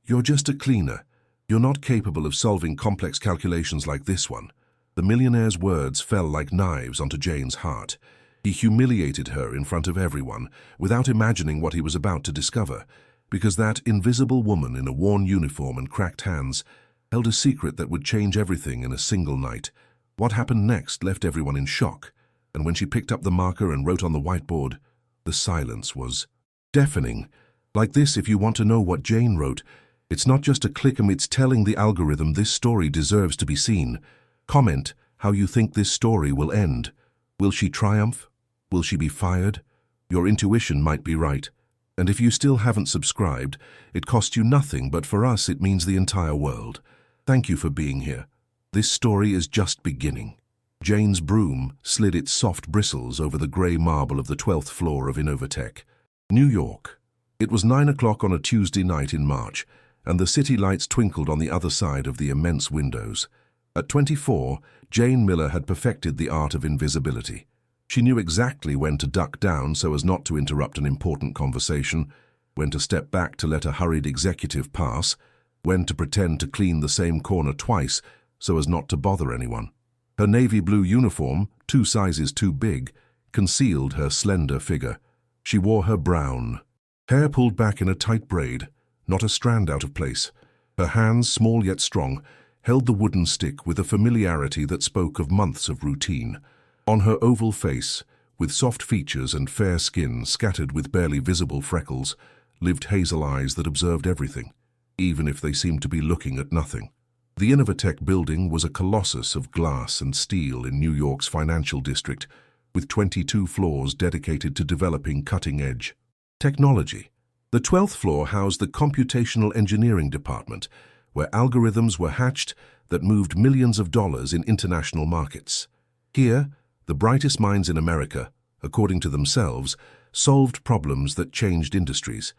You're just a cleaner. You're not capable of solving complex calculations like this one." The millionaire's words fell like knives onto Jane's heart. He humiliated her in front of everyone, without imagining what he was about to discover, because that invisible woman in a worn uniform and cracked hands held a secret that would change everything in a single night. What happened next left everyone in shock, and when she picked up the marker and wrote on the whiteboard, the silence was deafening. Like this, if you want to know what Jane wrote, it's not just a click, it's telling the algorithm this story deserves to be seen. Comment how you think this story will end. Will she triumph? Will she be fired? Your intuition might be right. And if you still haven't subscribed, it costs you nothing, but for us it means the entire world. Thank you for being here. This story is just beginning. Jane's broom slid its soft bristles over the grey marble of the 12th floor of Innovatech, New York. It was 9 o'clock on a Tuesday night in March, and the city lights twinkled on the other side of the immense windows. At 24, Jane Miller had perfected the art of invisibility. She knew exactly when to duck down so as not to interrupt an important conversation, when to step back to let a hurried executive pass, when to pretend to clean the same corner twice so as not to bother anyone. Her navy blue uniform, 2 sizes too big, concealed her slender figure. She wore her brown hair pulled back in a tight braid, not a strand out of place. Her hands, small yet strong, held the wooden stick with a familiarity that spoke of months of routine. On her oval face, with soft features and fair skin scattered with barely visible freckles, lived hazel eyes that observed everything, even if they seemed to be looking at nothing. The Innovatech building was a colossus of glass and steel in New York's financial district, with 22 floors dedicated to developing cutting-edge technology. The 12th floor housed the computational engineering department, where algorithms were hatched that moved millions of dollars in international markets. Here, the brightest minds in America, according to themselves, solved problems that changed industries.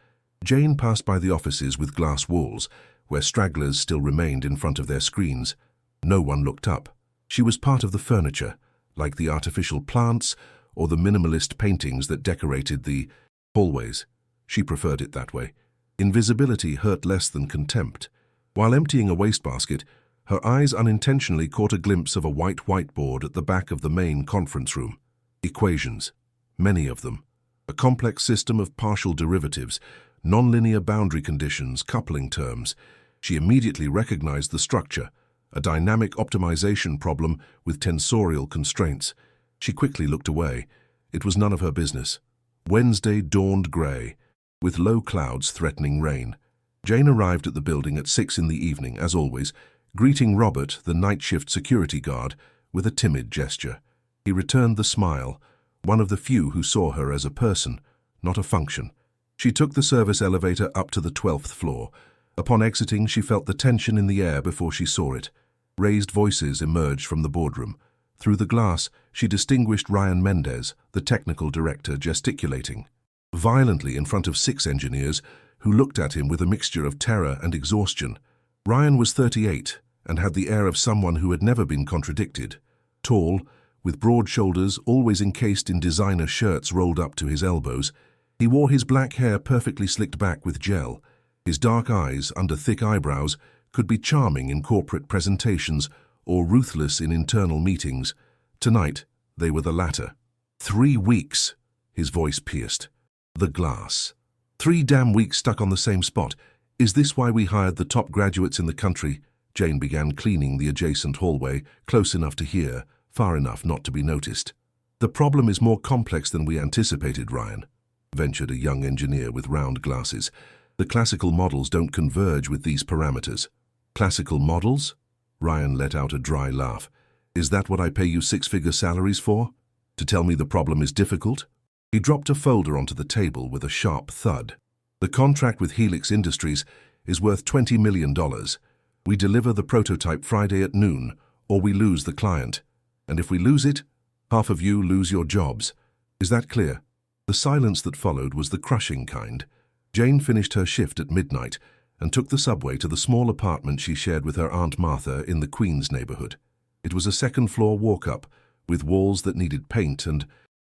Jane passed by the offices with glass walls, where stragglers still remained in front of their screens. No one looked up. She was part of the furniture, like the artificial plants or the minimalist paintings that decorated the hallways. She preferred it that way. Invisibility hurt less than contempt. While emptying a wastebasket, her eyes unintentionally caught a glimpse of a white whiteboard at the back of the main conference room. Equations, many of them. A complex system of partial derivatives, nonlinear boundary conditions, coupling terms. She immediately recognized the structure, a dynamic optimization problem with tensorial constraints. She quickly looked away. It was none of her business. Wednesday dawned gray, with low clouds threatening rain. Jane arrived at the building at 6 in the evening, as always, greeting Robert, the night shift security guard, with a timid gesture. He returned the smile, one of the few who saw her as a person, not a function. She took the service elevator up to the 12th floor. Upon exiting, she felt the tension in the air before she saw it. Raised voices emerged from the boardroom. Through the glass, she distinguished Ryan Mendez, the technical director, gesticulating violently in front of 6 engineers who looked at him with a mixture of terror and exhaustion. Ryan was 38 and had the air of someone who had never been contradicted. Tall, with broad shoulders always encased in designer shirts rolled up to his elbows, he wore his black hair perfectly slicked back with gel. His dark eyes, under thick eyebrows, could be charming in corporate presentations or ruthless in internal meetings. Tonight, they were the latter. 3 weeks, his voice pierced. The glass. 3 damn weeks stuck on the same spot. Is this why we hired the top graduates in the country? Jane began cleaning the adjacent hallway, close enough to hear, far enough not to be noticed. The problem is more complex than we anticipated, Ryan, ventured a young engineer with round glasses. The classical models don't converge with these parameters. Classical models? Ryan let out a dry laugh. Is that what I pay you 6-figure salaries for? To tell me the problem is difficult? He dropped a folder onto the table with a sharp thud. The contract with Helix Industries is worth $20 million. We deliver the prototype Friday at noon, or we lose the client. And if we lose it, half of you lose your jobs. Is that clear? The silence that followed was the crushing kind. Jane finished her shift at midnight and took the subway to the small apartment she shared with her Aunt Martha in the Queens neighborhood. It was a second-floor walk-up, with walls that needed paint and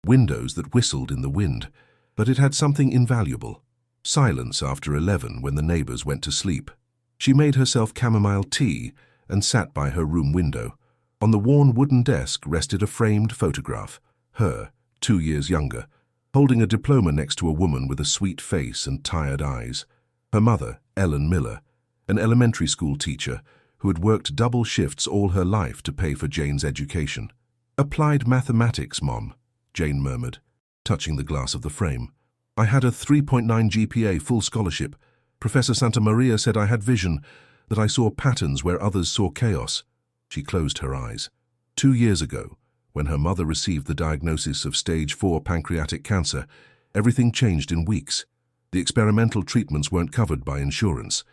windows that whistled in the wind, but it had something invaluable: silence after 11 when the neighbors went to sleep. She made herself chamomile tea and sat by her room window. On the worn wooden desk rested a framed photograph, her, 2 years younger, holding a diploma next to a woman with a sweet face and tired eyes. Her mother, Ellen Miller, an elementary school teacher who had worked double shifts all her life to pay for Jane's education. "Applied mathematics, Mom," Jane murmured, touching the glass of the frame. "I had a 3.9 GPA, full scholarship. Professor Santa Maria said I had vision, that I saw patterns where others saw chaos." She closed her eyes. 2 years ago, when her mother received the diagnosis of stage 4 pancreatic cancer, everything changed in weeks. The experimental treatments weren't covered by insurance.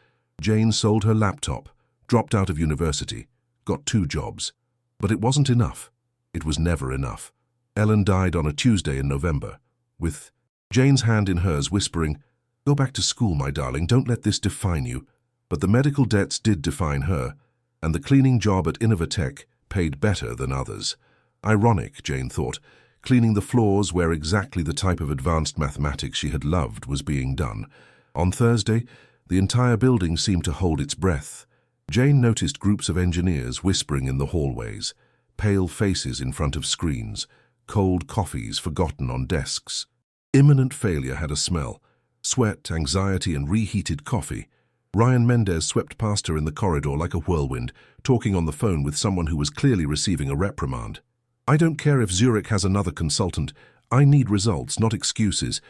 Jane sold her laptop, dropped out of university, got 2 jobs. But it wasn't enough. It was never enough. Ellen died on a Tuesday in November, with Jane's hand in hers whispering, "Go back to school, my darling, don't let this define you." But the medical debts did define her, and the cleaning job at Innovatech paid better than others. Ironic, Jane thought, cleaning the floors where exactly the type of advanced mathematics she had loved was being done. On Thursday, the entire building seemed to hold its breath. Jane noticed groups of engineers whispering in the hallways, pale faces in front of screens, cold coffees forgotten on desks. Imminent failure had a smell: sweat, anxiety, and reheated coffee. Ryan Mendez swept past her in the corridor like a whirlwind, talking on the phone with someone who was clearly receiving a reprimand. "I don't care if Zurich has another consultant. I need results, not excuses.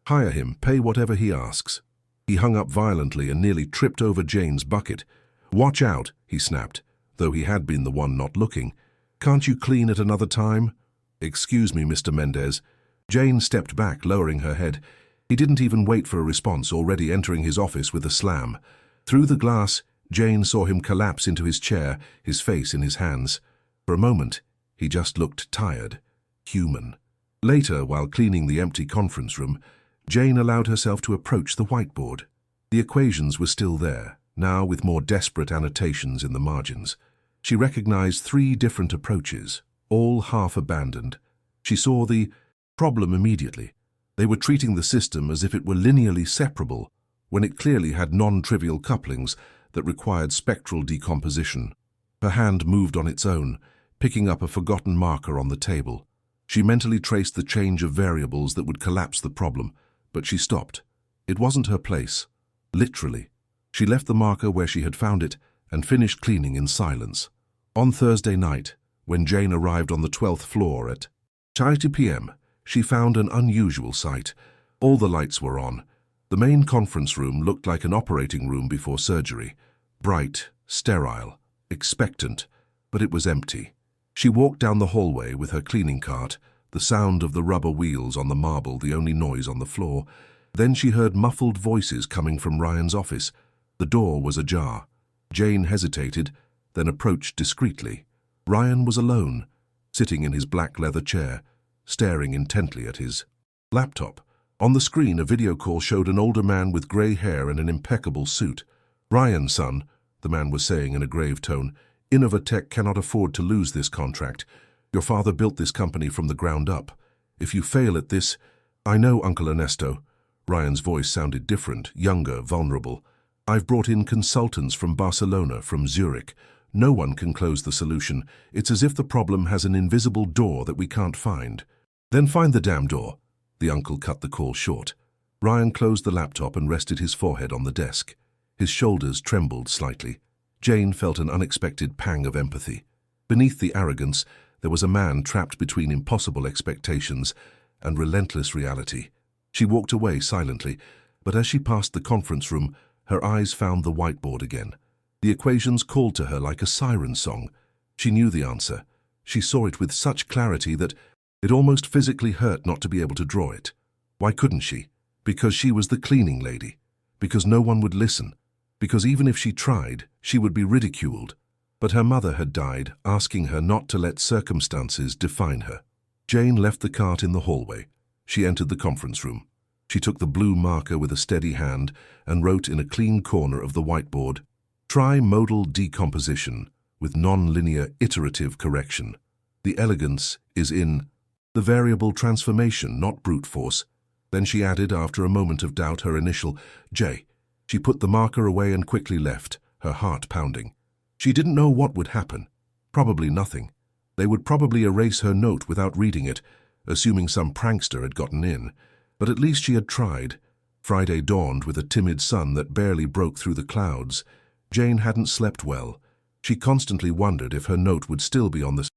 Hire him, pay whatever he asks." He hung up violently and nearly tripped over Jane's bucket. "Watch out," he snapped, though he had been the one not looking. "Can't you clean at another time?" "Excuse me, Mr. Mendez." Jane stepped back, lowering her head. He didn't even wait for a response, already entering his office with a slam. Through the glass, Jane saw him collapse into his chair, his face in his hands. For a moment, he just looked tired, human. Later, while cleaning the empty conference room, Jane allowed herself to approach the whiteboard. The equations were still there, now with more desperate annotations in the margins. She recognized 3 different approaches, all half abandoned. She saw the problem immediately. They were treating the system as if it were linearly separable, when it clearly had non-trivial couplings that required spectral decomposition. Her hand moved on its own, picking up a forgotten marker on the table. She mentally traced the change of variables that would collapse the problem, but she stopped. It wasn't her place. Literally. She left the marker where she had found it and finished cleaning in silence. On Thursday night, when Jane arrived on the 12th floor at 2 p.m., she found an unusual sight. All the lights were on. The main conference room looked like an operating room before surgery. Bright, sterile, expectant, but it was empty. She walked down the hallway with her cleaning cart, the sound of the rubber wheels on the marble the only noise on the floor. Then she heard muffled voices coming from Ryan's office. The door was ajar. Jane hesitated, then approached discreetly. Ryan was alone, sitting in his black leather chair, staring intently at his laptop. On the screen, a video call showed an older man with grey hair and an impeccable suit. "Ryan, son," the man was saying in a grave tone, "Innovatech cannot afford to lose this contract. Your father built this company from the ground up. If you fail at this—" "I know, Uncle Ernesto." Ryan's voice sounded different, younger, vulnerable. "I've brought in consultants from Barcelona, from Zurich. No one can close the solution. It's as if the problem has an invisible door that we can't find." "Then find the damn door." The uncle cut the call short. Ryan closed the laptop and rested his forehead on the desk. His shoulders trembled slightly. Jane felt an unexpected pang of empathy. Beneath the arrogance, there was a man trapped between impossible expectations and relentless reality. She walked away silently, but as she passed the conference room, her eyes found the whiteboard again. The equations called to her like a siren song. She knew the answer. She saw it with such clarity that it almost physically hurt not to be able to draw it. Why couldn't she? Because she was the cleaning lady. Because no one would listen. Because even if she tried, she would be ridiculed. But her mother had died, asking her not to let circumstances define her. Jane left the cart in the hallway. She entered the conference room. She took the blue marker with a steady hand and wrote in a clean corner of the whiteboard, "Tri-modal decomposition with non-linear iterative correction. The elegance is in the variable transformation, not brute force." Then she added, after a moment of doubt, her initial J. She put the marker away and quickly left, her heart pounding. She didn't know what would happen. Probably nothing. They would probably erase her note without reading it, assuming some prankster had gotten in. But at least she had tried. Friday dawned with a timid sun that barely broke through the clouds. Jane hadn't slept well. She constantly wondered if her note would still be on the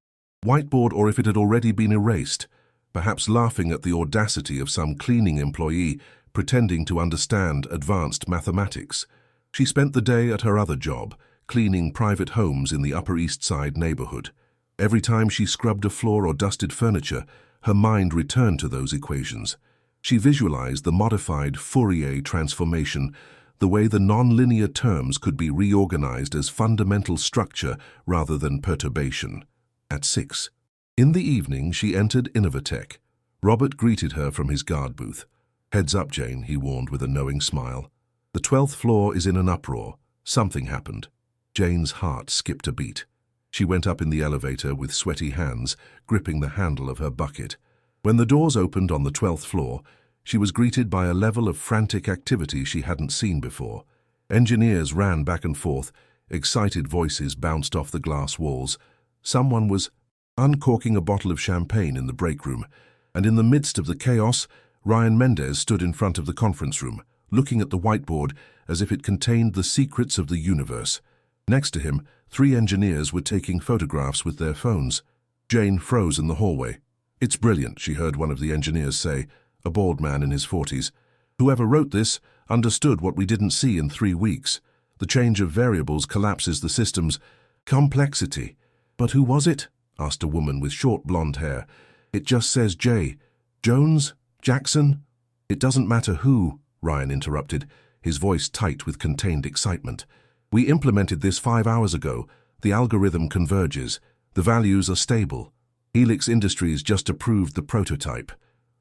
whiteboard or if it had already been erased, perhaps laughing at the audacity of some cleaning employee pretending to understand advanced mathematics. She spent the day at her other job, cleaning private homes in the Upper East Side neighborhood. Every time she scrubbed a floor or dusted furniture, her mind returned to those equations. She visualized the modified Fourier transformation, the way the nonlinear terms could be reorganized as fundamental structure rather than perturbation. At 6. In the evening, she entered Innovatech. Robert greeted her from his guard booth. "Heads up, Jane," he warned with a knowing smile. "The 12th floor is in an uproar. Something happened." Jane's heart skipped a beat. She went up in the elevator with sweaty hands, gripping the handle of her bucket. When the doors opened on the 12th floor, she was greeted by a level of frantic activity she hadn't seen before. Engineers ran back and forth, excited voices bounced off the glass walls. Someone was uncorking a bottle of champagne in the break room, and in the midst of the chaos, Ryan Mendez stood in front of the conference room, looking at the whiteboard as if it contained the secrets of the universe. Next to him, 3 engineers were taking photographs with their phones. Jane froze in the hallway. "It's brilliant," she heard one of the engineers say, a bald man in his 40s. "Whoever wrote this understood what we didn't see in 3 weeks. The change of variables collapses the system's complexity." "But who was it?" asked a woman with short blonde hair. "It just says J. Jones? Jackson?" "It doesn't matter who," Ryan interrupted, his voice tight with contained excitement. "We implemented this 5 hours ago. The algorithm converges. The values are stable. Helix Industries just approved the prototype."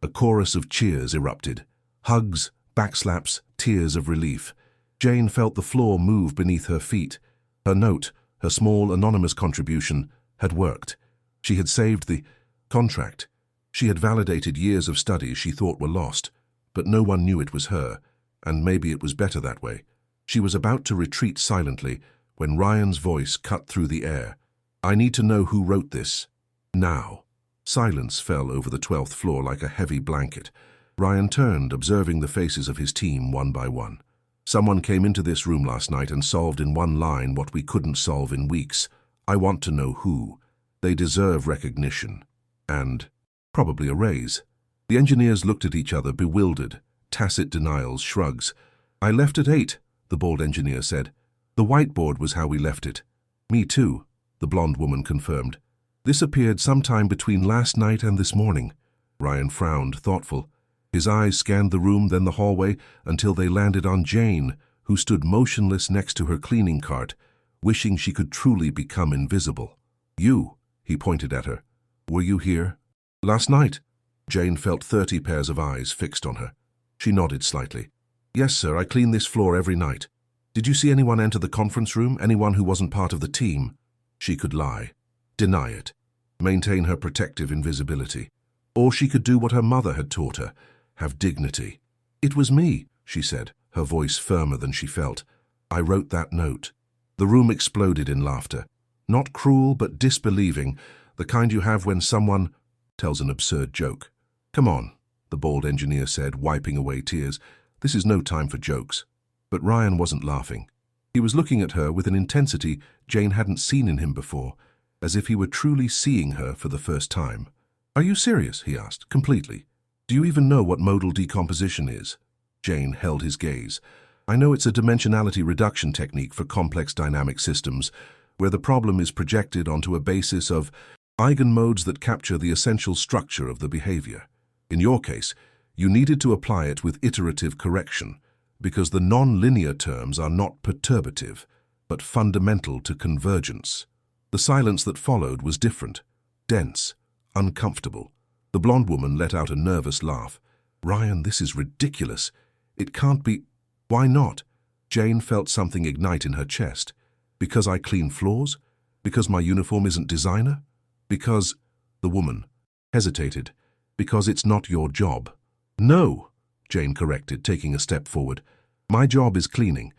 A chorus of cheers erupted. Hugs, backslaps, tears of relief. Jane felt the floor move beneath her feet. Her note, her small anonymous contribution, had worked. She had saved the contract. She had validated years of studies she thought were lost, but no one knew it was her, and maybe it was better that way. She was about to retreat silently when Ryan's voice cut through the air. "I need to know who wrote this. Now." Silence fell over the 12th floor like a heavy blanket. Ryan turned, observing the faces of his team one by one. "Someone came into this room last night and solved in one line what we couldn't solve in weeks. I want to know who. They deserve recognition. And probably a raise." The engineers looked at each other, bewildered. Tacit denials, shrugs. "I left at 8, the bald engineer said. "The whiteboard was how we left it." "Me too," the blonde woman confirmed. "This appeared sometime between last night and this morning." Ryan frowned, thoughtful. His eyes scanned the room, then the hallway, until they landed on Jane, who stood motionless next to her cleaning cart, wishing she could truly become invisible. "You," he pointed at her. "Were you here?" "Last night." Jane felt 30 pairs of eyes fixed on her. She nodded slightly. "Yes, sir, I clean this floor every night." "Did you see anyone enter the conference room, anyone who wasn't part of the team?" She could lie. Deny it. Maintain her protective invisibility. Or she could do what her mother had taught her, have dignity. "It was me," she said, her voice firmer than she felt. "I wrote that note." The room exploded in laughter. Not cruel, but disbelieving, the kind you have when someone tells an absurd joke. "Come on," the bald engineer said, wiping away tears. "This is no time for jokes." But Ryan wasn't laughing. He was looking at her with an intensity Jane hadn't seen in him before, as if he were truly seeing her for the first time. "Are you serious?" he asked, completely. "Do you even know what modal decomposition is?" Jane held his gaze. "I know it's a dimensionality reduction technique for complex dynamic systems, where the problem is projected onto a basis of eigenmodes that capture the essential structure of the behavior. In your case, you needed to apply it with iterative correction, because the non-linear terms are not perturbative, but fundamental to convergence." The silence that followed was different, dense, uncomfortable. The blonde woman let out a nervous laugh. "Ryan, this is ridiculous. It can't be." "Why not?" Jane felt something ignite in her chest. "Because I clean floors? Because my uniform isn't designer? Because—" The woman hesitated. "Because it's not your job." "No," Jane corrected, taking a step forward. "My job is cleaning.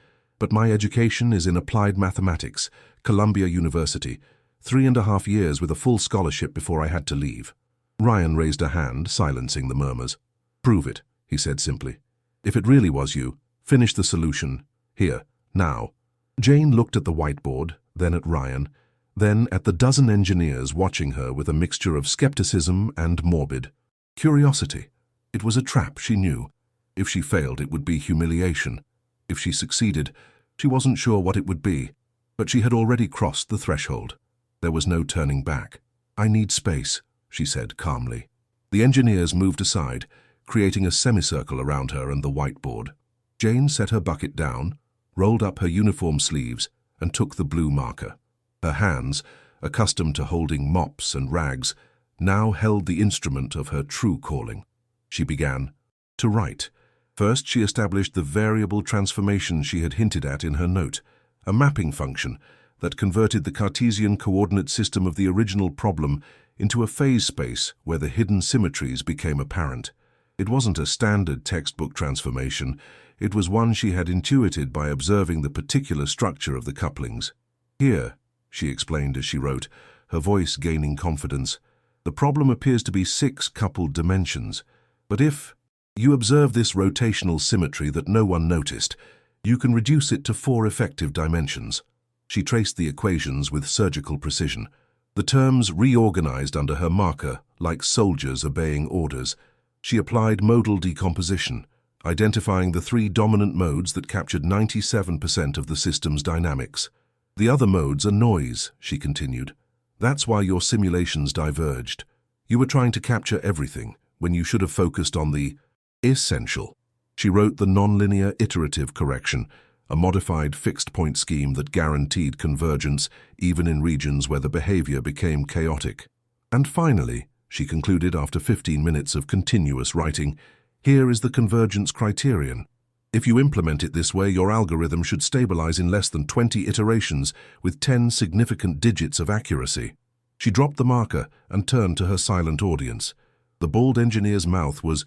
But my education is in applied mathematics, Columbia University, 3.5 years with a full scholarship before I had to leave. Ryan raised a hand, silencing the murmurs. Prove it, he said simply. If it really was you, finish the solution. Here, now. Jane looked at the whiteboard, then at Ryan, then at the dozen engineers watching her with a mixture of skepticism and morbid curiosity. It was a trap, she knew. If she failed, it would be humiliation. If she succeeded, she wasn't sure what it would be, but she had already crossed the threshold. There was no turning back. I need space, she said calmly. The engineers moved aside, creating a semicircle around her and the whiteboard. Jane set her bucket down, rolled up her uniform sleeves, and took the blue marker. Her hands, accustomed to holding mops and rags, now held the instrument of her true calling. She began to write. First, she established the variable transformation she had hinted at in her note, a mapping function that converted the Cartesian coordinate system of the original problem into a phase space where the hidden symmetries became apparent. It wasn't a standard textbook transformation. It was one she had intuited by observing the particular structure of the couplings. Here, she explained as she wrote, her voice gaining confidence, the problem appears to be 6 coupled dimensions, but if you observe this rotational symmetry that no one noticed, you can reduce it to 4 effective dimensions. She traced the equations with surgical precision. The terms reorganized under her marker, like soldiers obeying orders. She applied modal decomposition, identifying the 3 dominant modes that captured 97% of the system's dynamics. The other modes are noise, she continued. That's why your simulations diverged. You were trying to capture everything, when you should have focused on the essential. She wrote the nonlinear iterative correction, a modified fixed-point scheme that guaranteed convergence even in regions where the behavior became chaotic. And finally, she concluded after 15 minutes of continuous writing, here is the convergence criterion. If you implement it this way, your algorithm should stabilize in less than 20 iterations with 10 significant digits of accuracy. She dropped the marker and turned to her silent audience. The bald engineer's mouth was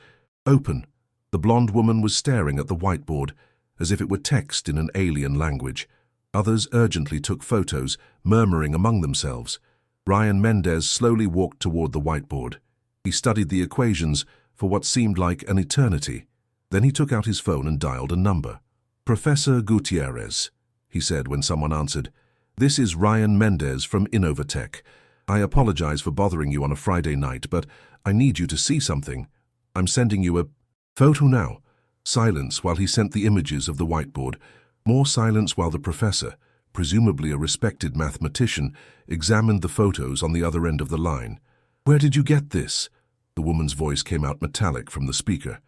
open. The blonde woman was staring at the whiteboard, as if it were text in an alien language. Others urgently took photos, murmuring among themselves. Ryan Mendez slowly walked toward the whiteboard. He studied the equations for what seemed like an eternity. Then he took out his phone and dialed a number. Professor Gutierrez, he said when someone answered. This is Ryan Mendez from Innovatech. I apologize for bothering you on a Friday night, but I need you to see something. I'm sending you a photo now. Silence while he sent the images of the whiteboard. More silence while the professor, presumably a respected mathematician, examined the photos on the other end of the line. Where did you get this? The woman's voice came out metallic from the speaker.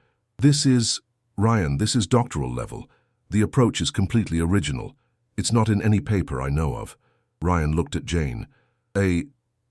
Ryan, this is doctoral level. The approach is completely original. It's not in any paper I know of. Ryan looked at Jane. A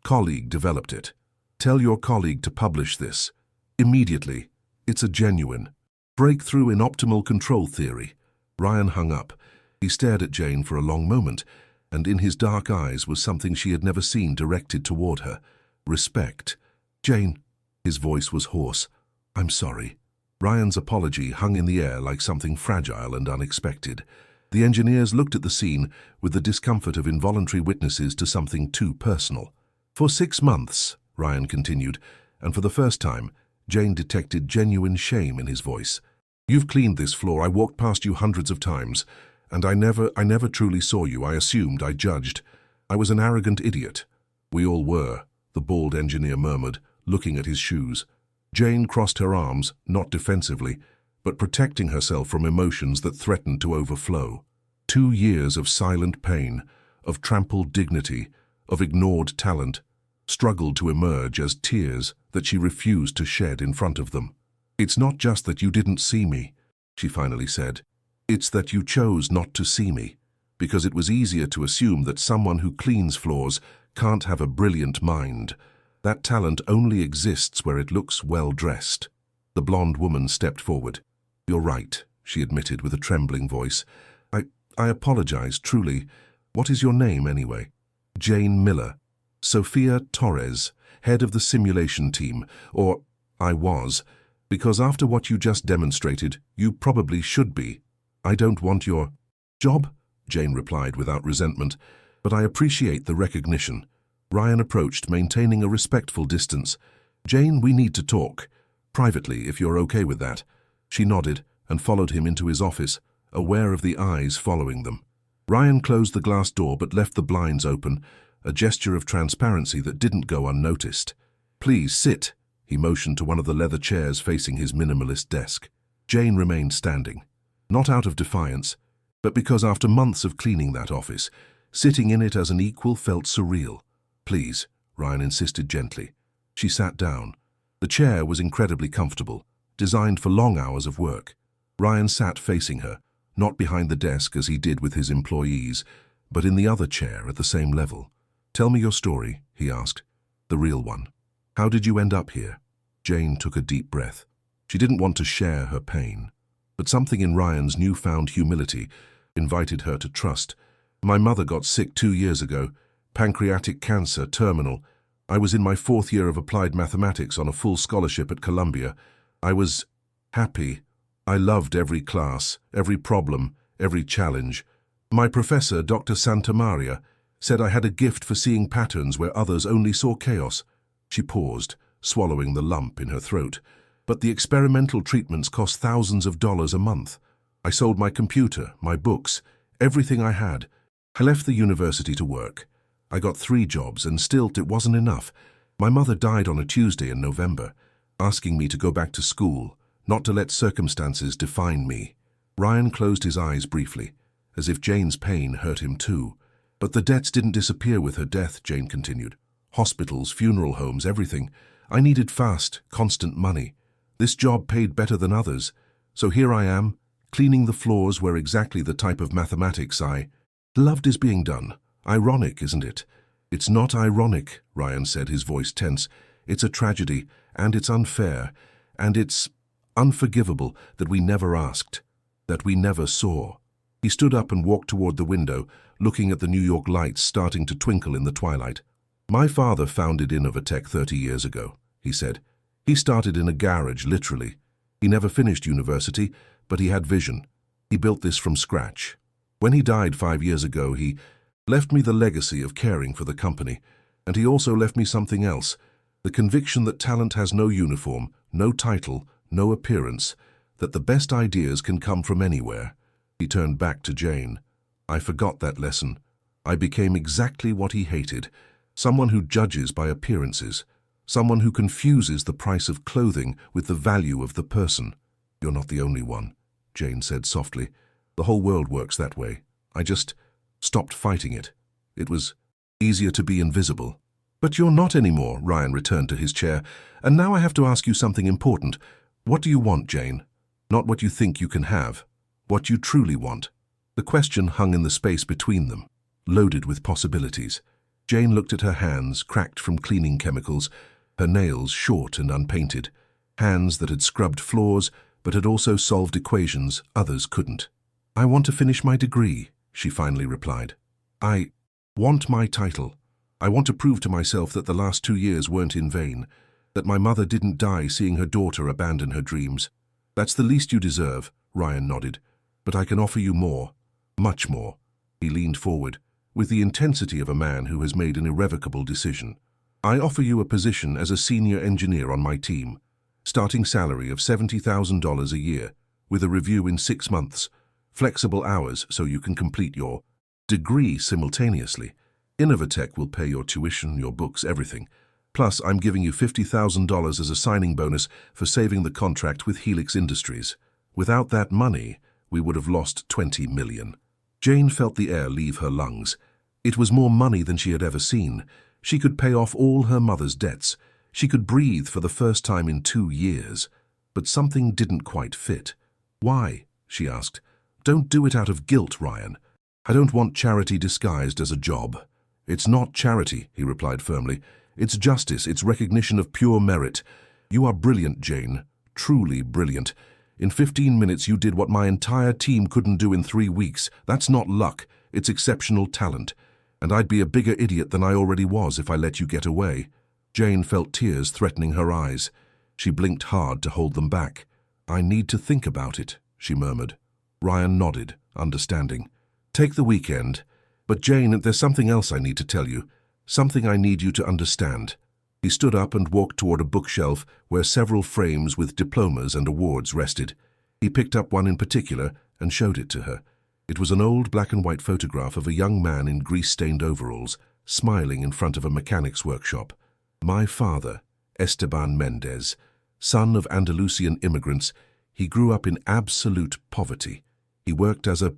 colleague developed it. Tell your colleague to publish this. Immediately. It's a genuine breakthrough in optimal control theory. Ryan hung up. He stared at Jane for a long moment, and in his dark eyes was something she had never seen directed toward her. Respect. Jane. His voice was hoarse. I'm sorry. Ryan's apology hung in the air like something fragile and unexpected. The engineers looked at the scene with the discomfort of involuntary witnesses to something too personal. For 6 months, Ryan continued, and for the first time, Jane detected genuine shame in his voice. You've cleaned this floor. I walked past you hundreds of times, and I never truly saw you. I assumed, I judged. I was an arrogant idiot. We all were, the bald engineer murmured, looking at his shoes. Jane crossed her arms, not defensively, but protecting herself from emotions that threatened to overflow. 2 years of silent pain, of trampled dignity, of ignored talent, struggled to emerge as tears that she refused to shed in front of them. It's not just that you didn't see me, she finally said. It's that you chose not to see me, because it was easier to assume that someone who cleans floors can't have a brilliant mind. That talent only exists where it looks well-dressed. The blonde woman stepped forward. You're right, she admitted with a trembling voice. I apologize, truly. What is your name, anyway? Jane Miller. Sophia Torres, head of the simulation team, or I was, because after what you just demonstrated, you probably should be. I don't want your Job? Jane replied without resentment, but I appreciate the recognition. Ryan approached, maintaining a respectful distance. Jane, we need to talk. Privately, if you're okay with that. She nodded and followed him into his office, aware of the eyes following them. Ryan closed the glass door but left the blinds open, a gesture of transparency that didn't go unnoticed. Please sit. He motioned to one of the leather chairs facing his minimalist desk. Jane remained standing, not out of defiance, but because after months of cleaning that office, sitting in it as an equal felt surreal. Please, Ryan insisted gently. She sat down. The chair was incredibly comfortable, designed for long hours of work. Ryan sat facing her, not behind the desk as he did with his employees, but in the other chair at the same level. Tell me your story, he asked. The real one. How did you end up here? Jane took a deep breath. She didn't want to share her pain, but something in Ryan's newfound humility invited her to trust. My mother got sick 2 years ago, pancreatic cancer, terminal. I was in my 4th year of applied mathematics on a full scholarship at Columbia. I was happy. I loved every class, every problem, every challenge. My professor, Dr. Santamaria, said I had a gift for seeing patterns where others only saw chaos. She paused, swallowing the lump in her throat. But the experimental treatments cost thousands of dollars a month. I sold my computer, my books, everything I had. I left the university to work. I got 3 jobs, and still it wasn't enough. My mother died on a Tuesday in November, asking me to go back to school, not to let circumstances define me. Ryan closed his eyes briefly, as if Jane's pain hurt him too. But the debts didn't disappear with her death, Jane continued. Hospitals, funeral homes, everything. I needed fast, constant money. This job paid better than others, so here I am, cleaning the floors where exactly the type of mathematics I loved is being done. Ironic, isn't it? It's not ironic, Ryan said, his voice tense. It's a tragedy, and it's unfair, and it's unforgivable that we never asked, that we never saw. He stood up and walked toward the window, looking at the New York lights starting to twinkle in the twilight. My father founded Innovatech 30 years ago, he said. He started in a garage, literally. He never finished university, but he had vision. He built this from scratch. When he died 5 years ago, he left me the legacy of caring for the company, and he also left me something else, the conviction that talent has no uniform, no title, no appearance, that the best ideas can come from anywhere. He turned back to Jane. I forgot that lesson. I became exactly what he hated, someone who judges by appearances, someone who confuses the price of clothing with the value of the person. You're not the only one, Jane said softly. The whole world works that way. I just stopped fighting it. It was easier to be invisible. But you're not anymore, Ryan returned to his chair. And now I have to ask you something important. What do you want, Jane? Not what you think you can have. What you truly want. The question hung in the space between them, loaded with possibilities. Jane looked at her hands, cracked from cleaning chemicals, her nails short and unpainted, hands that had scrubbed floors but had also solved equations others couldn't. I want to finish my degree, she finally replied. I want my title. I want to prove to myself that the last 2 years weren't in vain, that my mother didn't die seeing her daughter abandon her dreams. That's the least you deserve, Ryan nodded, but I can offer you more, much more. He leaned forward, with the intensity of a man who has made an irrevocable decision. I offer you a position as a senior engineer on my team, starting salary of $70,000 a year, with a review in 6 months, flexible hours so you can complete your degree simultaneously. Innovatech will pay your tuition, your books, everything. Plus, I'm giving you $50,000 as a signing bonus for saving the contract with Helix Industries. Without that money, we would have lost $20 million. Jane felt the air leave her lungs. It was more money than she had ever seen. She could pay off all her mother's debts. She could breathe for the first time in 2 years. But something didn't quite fit. Why? She asked. Don't do it out of guilt, Ryan. I don't want charity disguised as a job. It's not charity, he replied firmly. It's justice, it's recognition of pure merit. You are brilliant, Jane. Truly brilliant. In 15 minutes you did what my entire team couldn't do in 3 weeks. That's not luck, it's exceptional talent. And I'd be a bigger idiot than I already was if I let you get away. Jane felt tears threatening her eyes. She blinked hard to hold them back. I need to think about it, she murmured. Ryan nodded, understanding. Take the weekend. But Jane, there's something else I need to tell you. Something I need you to understand." He stood up and walked toward a bookshelf where several frames with diplomas and awards rested. He picked up one in particular and showed it to her. It was an old black-and-white photograph of a young man in grease-stained overalls, smiling in front of a mechanic's workshop. "My father, Esteban Mendez, son of Andalusian immigrants, he grew up in absolute poverty. He worked as a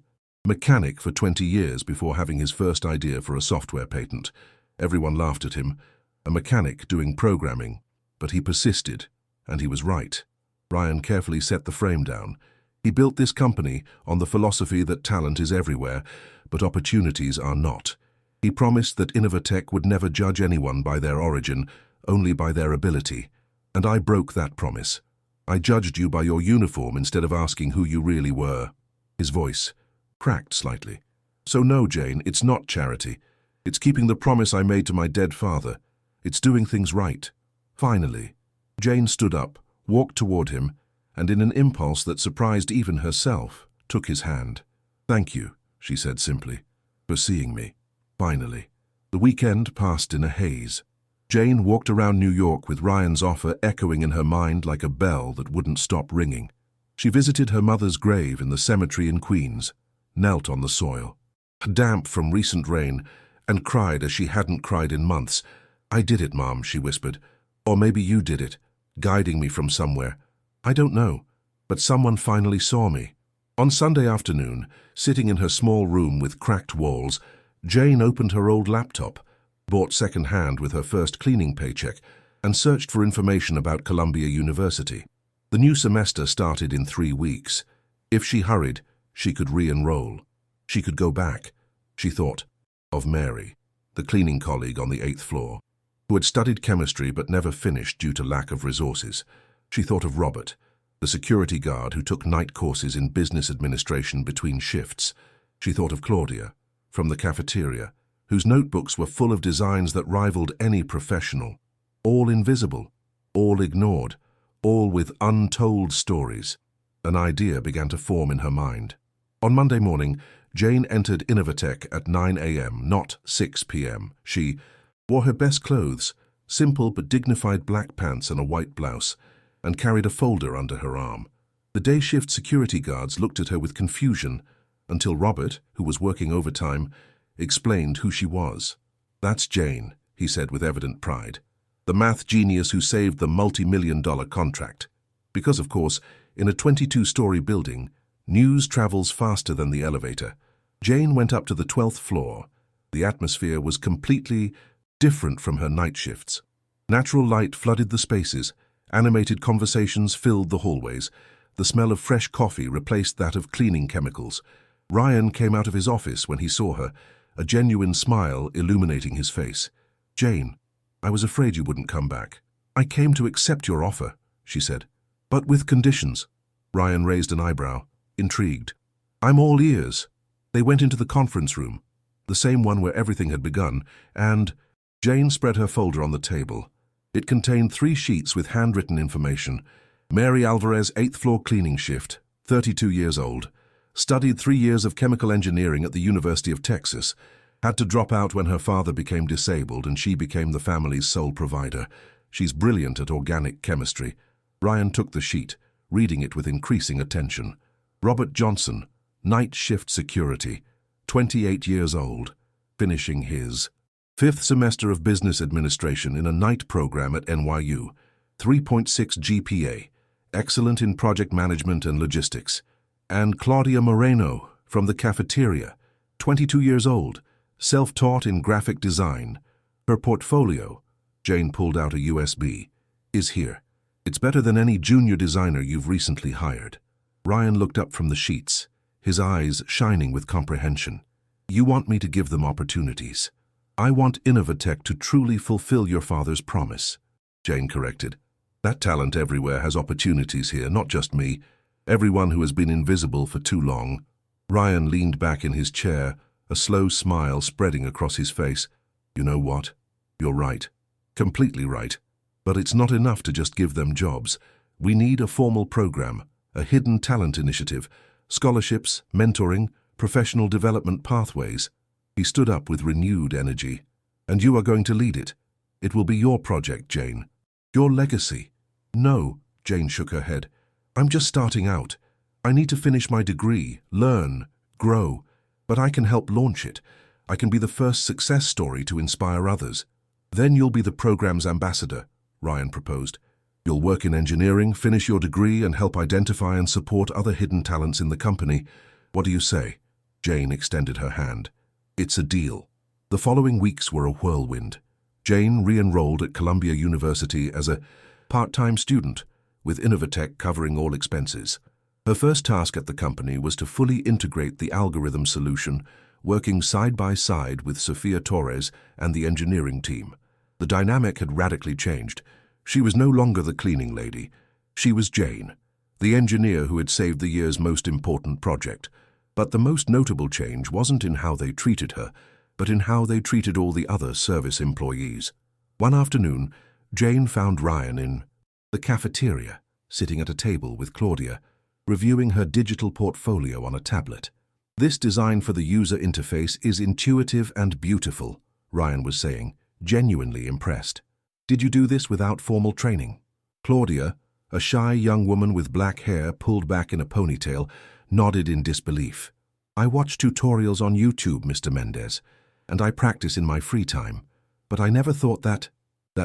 mechanic for 20 years before having his first idea for a software patent. Everyone laughed at him. A mechanic doing programming. But he persisted, and he was right." Ryan carefully set the frame down. He built this company on the philosophy that talent is everywhere, but opportunities are not. He promised that Innovatech would never judge anyone by their origin, only by their ability. And I broke that promise. I judged you by your uniform instead of asking who you really were. His voice cracked slightly. "So no, Jane, it's not charity. It's keeping the promise I made to my dead father. It's doing things right." Finally, Jane stood up, walked toward him, and in an impulse that surprised even herself, took his hand. "Thank you," she said simply, "for seeing me." Finally. The weekend passed in a haze. Jane walked around New York with Ryan's offer echoing in her mind like a bell that wouldn't stop ringing. She visited her mother's grave in the cemetery in Queens, knelt on the soil, damp from recent rain, and cried as she hadn't cried in months. "I did it, Mom," she whispered. "Or maybe you did it, guiding me from somewhere. I don't know, but someone finally saw me." On Sunday afternoon, sitting in her small room with cracked walls, Jane opened her old laptop, bought second-hand with her first cleaning paycheck, and searched for information about Columbia University. The new semester started in 3 weeks. If she hurried, she could re-enroll. She could go back. She thought of Mary, the cleaning colleague on the 8th floor, who had studied chemistry but never finished due to lack of resources. She thought of Robert, the security guard who took night courses in business administration between shifts. She thought of Claudia, from the cafeteria, whose notebooks were full of designs that rivaled any professional. All invisible, all ignored, all with untold stories. An idea began to form in her mind. On Monday morning, Jane entered Innovatech at 9 a.m., not 6 p.m. She wore her best clothes, simple but dignified black pants and a white blouse, and carried a folder under her arm. The day shift security guards looked at her with confusion until Robert, who was working overtime, explained who she was. "That's Jane," he said with evident pride. "The math genius who saved the multi-million-dollar contract." Because, of course, in a 22-story building, news travels faster than the elevator. Jane went up to the 12th floor. The atmosphere was completely different from her night shifts. Natural light flooded the spaces. Animated conversations filled the hallways. The smell of fresh coffee replaced that of cleaning chemicals. Ryan came out of his office when he saw her, a genuine smile illuminating his face. "Jane, I was afraid you wouldn't come back. I came to accept your offer," she said. "But with conditions." Ryan raised an eyebrow, intrigued. "I'm all ears." They went into the conference room, the same one where everything had begun, and Jane spread her folder on the table. It contained 3 sheets with handwritten information. Mary Alvarez, 8th floor cleaning shift, 32 years old. Studied 3 years of chemical engineering at the University of Texas. Had to drop out when her father became disabled and she became the family's sole provider. She's brilliant at organic chemistry. Ryan took the sheet, reading it with increasing attention. Robert Johnson, night shift security, 28 years old, finishing his 5th semester of business administration in a night program at NYU, 3.6 GPA, excellent in project management and logistics. And Claudia Moreno, from the cafeteria, 22 years old, self-taught in graphic design. Her portfolio, Jane pulled out a USB, is here. It's better than any junior designer you've recently hired. Ryan looked up from the sheets, his eyes shining with comprehension. "You want me to give them opportunities. I want Innovatech to truly fulfill your father's promise," Jane corrected. "That talent everywhere has opportunities here, not just me. Everyone who has been invisible for too long." Ryan leaned back in his chair, a slow smile spreading across his face. "You know what? You're right. Completely right. But it's not enough to just give them jobs. We need a formal program, a hidden talent initiative, scholarships, mentoring, professional development pathways. He stood up with renewed energy. And you are going to lead it. It will be your project, Jane. Your legacy. No, Jane shook her head. I'm just starting out. I need to finish my degree, learn, grow. But I can help launch it. I can be the first success story to inspire others. Then you'll be the program's ambassador, Ryan proposed. You'll work in engineering, finish your degree, and help identify and support other hidden talents in the company. What do you say? Jane extended her hand. It's a deal. The following weeks were a whirlwind. Jane re-enrolled at Columbia University as a part-time student, with Innovatech covering all expenses. Her first task at the company was to fully integrate the algorithm solution, working side by side with Sofia Torres and the engineering team. The dynamic had radically changed. She was no longer the cleaning lady. She was Jane, the engineer who had saved the year's most important project. But the most notable change wasn't in how they treated her, but in how they treated all the other service employees. One afternoon, Jane found Ryan in the cafeteria, sitting at a table with Claudia, reviewing her digital portfolio on a tablet. This design for the user interface is intuitive and beautiful, Ryan was saying, genuinely impressed. Did you do this without formal training? Claudia, a shy young woman with black hair pulled back in a ponytail, nodded in disbelief. I watch tutorials on YouTube, Mr. Mendez, and I practice in my free time, but I never thought that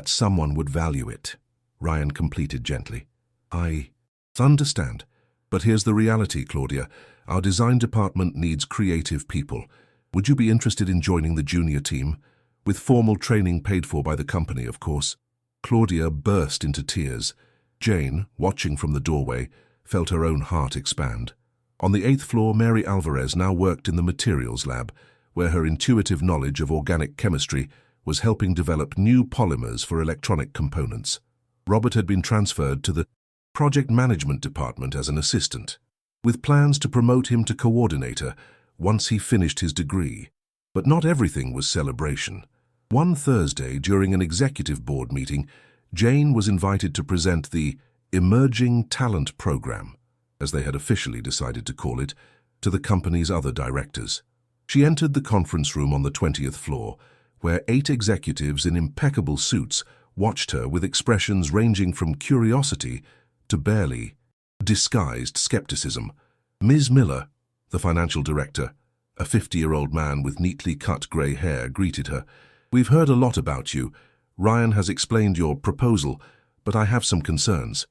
someone would value it, Ryan completed gently. I understand, but here's the reality, Claudia. Our design department needs creative people. Would you be interested in joining the junior team? With formal training paid for by the company, of course. Claudia burst into tears. Jane, watching from the doorway, felt her own heart expand. On the 8th floor, Mary Alvarez now worked in the materials lab, where her intuitive knowledge of organic chemistry was helping develop new polymers for electronic components. Robert had been transferred to the project management department as an assistant, with plans to promote him to coordinator once he finished his degree. But not everything was celebration. One Thursday, during an executive board meeting, Jane was invited to present the Emerging Talent Program, as they had officially decided to call it, to the company's other directors. She entered the conference room on the 20th floor, where 8 executives in impeccable suits watched her with expressions ranging from curiosity to barely disguised skepticism. Ms. Miller, the financial director, a 50-year-old man with neatly cut grey hair, greeted her. We've heard a lot about you. Ryan has explained your proposal, but I have some concerns.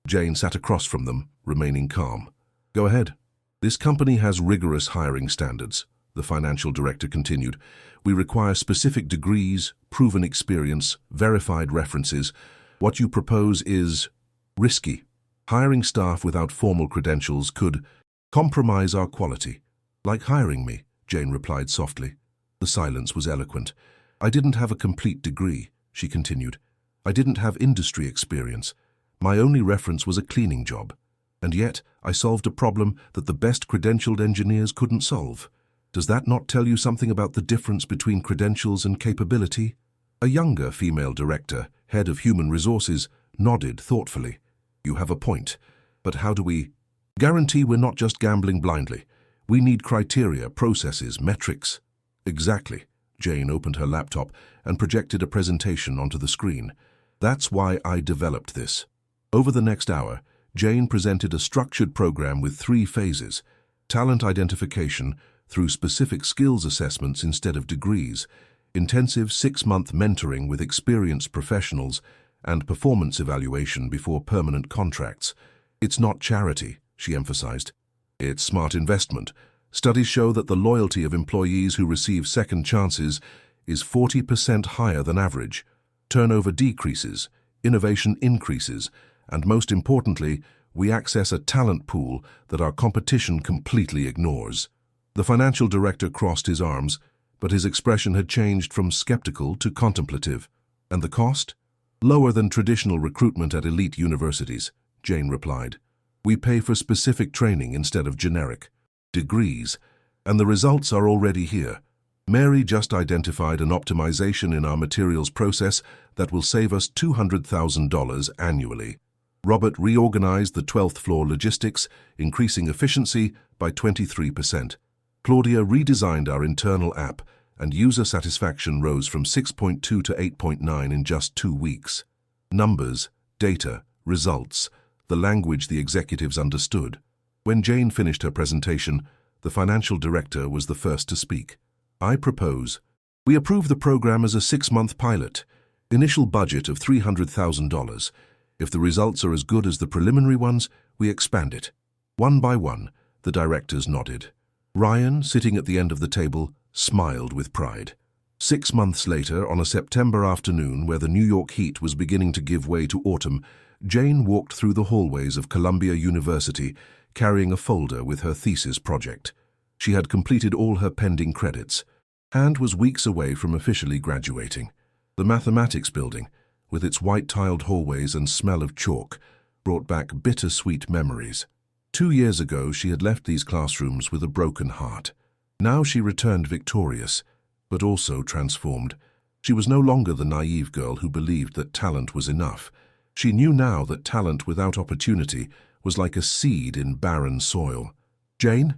Jane sat across from them, remaining calm. Go ahead. This company has rigorous hiring standards, the financial director continued. We require specific degrees, proven experience, verified references. What you propose is risky. Hiring staff without formal credentials could compromise our quality. Like hiring me, Jane replied softly. The silence was eloquent. I didn't have a complete degree, she continued. I didn't have industry experience. My only reference was a cleaning job. And yet, I solved a problem that the best credentialed engineers couldn't solve. Does that not tell you something about the difference between credentials and capability? A younger female director, head of human resources, nodded thoughtfully. You have a point. But how do we guarantee we're not just gambling blindly? We need criteria, processes, metrics. Exactly. Jane opened her laptop and projected a presentation onto the screen. That's why I developed this. Over the next hour, Jane presented a structured program with 3 phases: talent identification through specific skills assessments instead of degrees, intensive 6-month mentoring with experienced professionals, and performance evaluation before permanent contracts. It's not charity, she emphasized. It's smart investment. Studies show that the loyalty of employees who receive second chances is 40% higher than average. Turnover decreases, innovation increases, and most importantly, we access a talent pool that our competition completely ignores. The financial director crossed his arms, but his expression had changed from skeptical to contemplative. And the cost? Lower than traditional recruitment at elite universities, Jane replied. We pay for specific training instead of generic degrees, and the results are already here. Mary just identified an optimization in our materials process that will save us $200,000 annually. Robert reorganized the 12th floor logistics, increasing efficiency by 23%. Claudia redesigned our internal app, and user satisfaction rose from 6.2 to 8.9 in just 2 weeks. Numbers, data, results, the language the executives understood. When Jane finished her presentation, the financial director was the first to speak. I propose. We approve the program as a 6-month pilot. Initial budget of $300,000. If the results are as good as the preliminary ones, we expand it. One by one, the directors nodded. Ryan, sitting at the end of the table, smiled with pride. 6 months later, on a September afternoon where the New York heat was beginning to give way to autumn, Jane walked through the hallways of Columbia University, carrying a folder with her thesis project. She had completed all her pending credits, and was weeks away from officially graduating. The mathematics building, with its white-tiled hallways and smell of chalk, brought back bittersweet memories. 2 years ago, she had left these classrooms with a broken heart. Now she returned victorious, but also transformed. She was no longer the naive girl who believed that talent was enough. She knew now that talent without opportunity was like a seed in barren soil. Jane?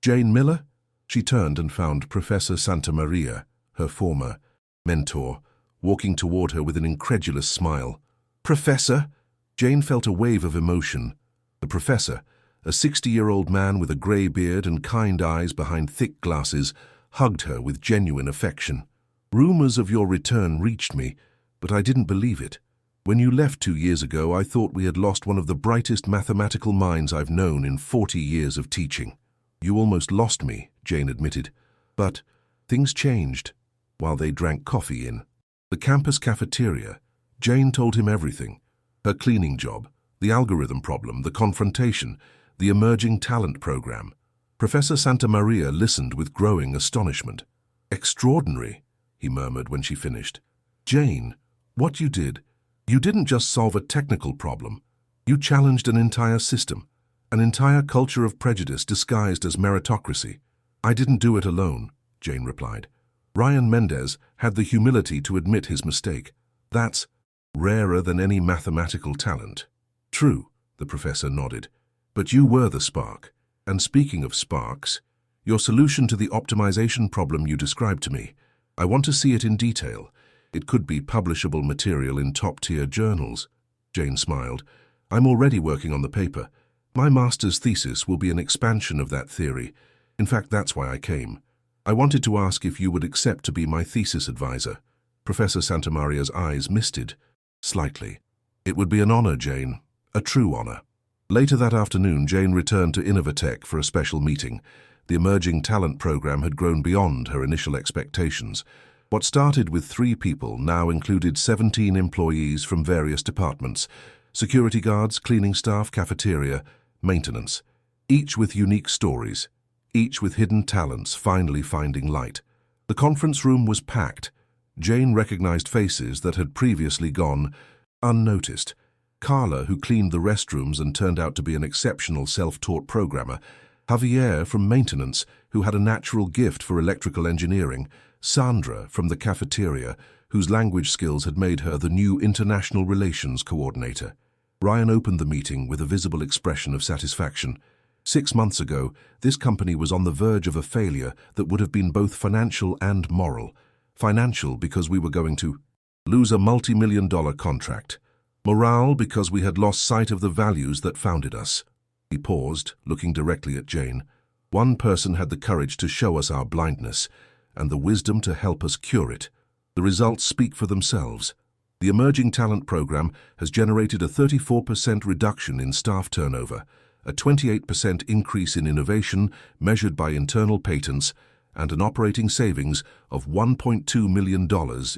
Jane Miller? She turned and found Professor Santamaria, her former mentor, walking toward her with an incredulous smile. Professor? Jane felt a wave of emotion. The professor, a 60-year-old man with a grey beard and kind eyes behind thick glasses, hugged her with genuine affection. Rumors of your return reached me, but I didn't believe it. When you left 2 years ago, I thought we had lost one of the brightest mathematical minds I've known in 40 years of teaching. You almost lost me, Jane admitted. But things changed while they drank coffee in the campus cafeteria. Jane told him everything. Her cleaning job, the algorithm problem, the confrontation, the emerging talent program. Professor Santamaria listened with growing astonishment. Extraordinary, he murmured when she finished. Jane, what you didn't just solve a technical problem. You challenged an entire system, an entire culture of prejudice disguised as meritocracy. I didn't do it alone, Jane replied. Ryan Mendez had the humility to admit his mistake. That's rarer than any mathematical talent. True, the professor nodded. But you were the spark. And speaking of sparks, your solution to the optimization problem you described to me, I want to see it in detail. It could be publishable material in top-tier journals. Jane smiled. I'm already working on the paper. My master's thesis will be an expansion of that theory. In fact, that's why I came. I wanted to ask if you would accept to be my thesis advisor. Professor Santamaria's eyes misted slightly. It would be an honor, Jane. A true honor. Later that afternoon, Jane returned to Innovatech for a special meeting. The emerging talent program had grown beyond her initial expectations. What started with 3 people now included 17 employees from various departments: security guards, cleaning staff, cafeteria, maintenance, each with unique stories, each with hidden talents finally finding light. The conference room was packed. Jane recognized faces that had previously gone unnoticed. Carla, who cleaned the restrooms and turned out to be an exceptional self-taught programmer, Javier from maintenance, who had a natural gift for electrical engineering, Sandra from the cafeteria, whose language skills had made her the new international relations coordinator. Ryan opened the meeting with a visible expression of satisfaction. 6 months ago, this company was on the verge of a failure that would have been both financial and moral. Financial because we were going to lose a multi-million-dollar contract. Morale because we had lost sight of the values that founded us. He paused, looking directly at Jane. One person had the courage to show us our blindness, and the wisdom to help us cure it. The results speak for themselves. The Emerging Talent Program has generated a 34% reduction in staff turnover, a 28% increase in innovation measured by internal patents, and an operating savings of $1.2 million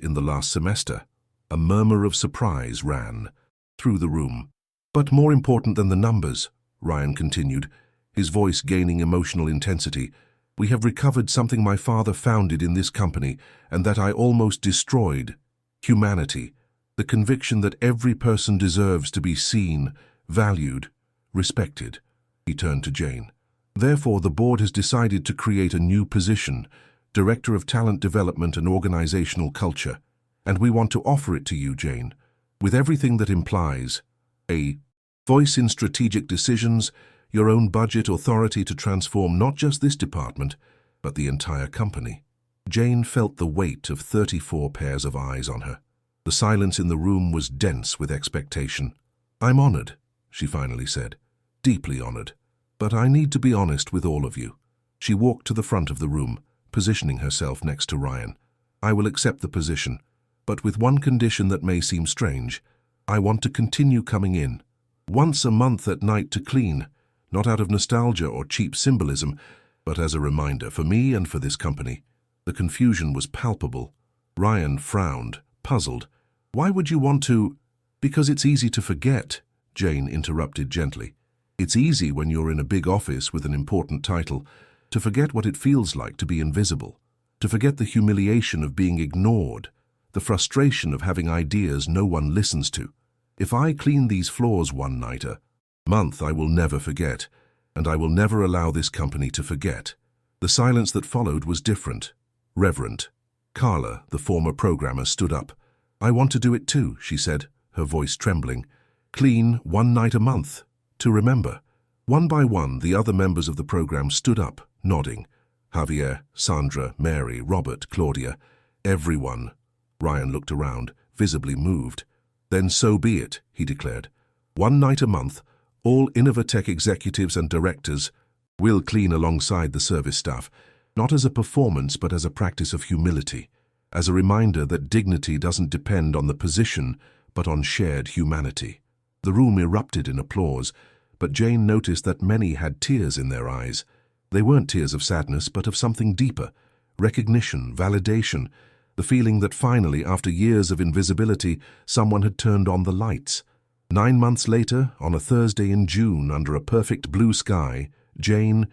in the last semester. A murmur of surprise ran through the room. But more important than the numbers, Ryan continued, his voice gaining emotional intensity, we have recovered something my father founded in this company and that I almost destroyed: humanity, the conviction that every person deserves to be seen, valued, respected. He turned to Jane. Therefore, the board has decided to create a new position, Director of Talent Development and Organizational Culture, and we want to offer it to you, Jane, with everything that implies: a voice in strategic decisions, your own budget, authority to transform not just this department, but the entire company. Jane felt the weight of 34 pairs of eyes on her. The silence in the room was dense with expectation. "I'm honored," she finally said. "Deeply honored. But I need to be honest with all of you." She walked to the front of the room, positioning herself next to Ryan. "I will accept the position, but with one condition that may seem strange. I want to continue coming in. Once a month at night to clean, not out of nostalgia or cheap symbolism, but as a reminder for me and for this company." The confusion was palpable. Ryan frowned, puzzled. "Why would you want to—" "Because it's easy to forget," Jane interrupted gently. "It's easy when you're in a big office with an important title to forget what it feels like to be invisible, to forget the humiliation of being ignored, the frustration of having ideas no one listens to. If I clean these floors one night a month, I will never forget, and I will never allow this company to forget." The silence that followed was different, reverent. Carla, the former programmer, stood up. "I want to do it too," she said, her voice trembling. "Clean one night a month, to remember." One by one, the other members of the program stood up, nodding. Javier, Sandra, Mary, Robert, Claudia, everyone. Ryan looked around, visibly moved. "Then so be it," he declared. "One night a month, all Innovatech executives and directors will clean alongside the service staff, not as a performance but as a practice of humility, as a reminder that dignity doesn't depend on the position but on shared humanity." The room erupted in applause, but Jane noticed that many had tears in their eyes. They weren't tears of sadness, but of something deeper: recognition, validation, the feeling that finally, after years of invisibility, someone had turned on the lights. 9 months later, on a Thursday in June, under a perfect blue sky, Jane